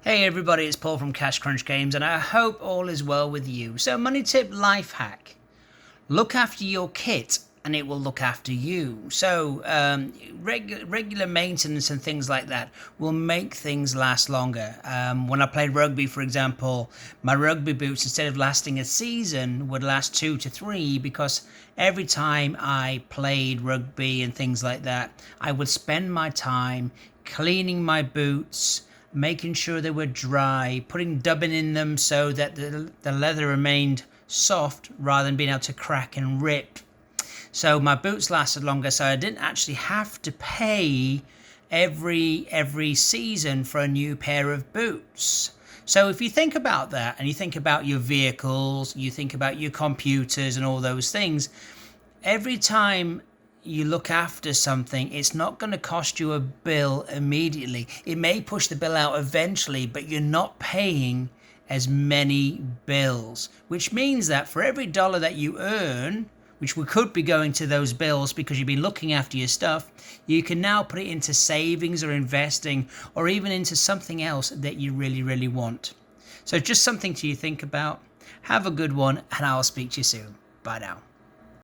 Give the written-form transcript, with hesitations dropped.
Hey everybody, it's Paul from CashCrunchGames and I hope all is well with you. So money tip life hack. Look after your kit and it will look after you. So regular maintenance and things like that will make things last longer. When I played rugby, for example, my rugby boots, instead of lasting a season, would last 2 to 3 because every time I played rugby and things like that, I would spend my time cleaning my boots, making sure they were dry, putting dubbing in them so that the leather remained soft rather than being able to crack and rip. So my boots lasted longer, so I didn't actually have to pay every season for a new pair of boots. So if you think about that and you think about your vehicles, you think about your computers and all those things, every time you look after something, it's not going to cost you a bill immediately. It may push the bill out eventually, but you're not paying as many bills, which means that for every dollar that you earn, which could be going to those bills because you've been looking after your stuff, you can now put it into savings or investing or even into something else that you really want. So just something to think about. Have a good one and I'll speak to you soon. Bye now.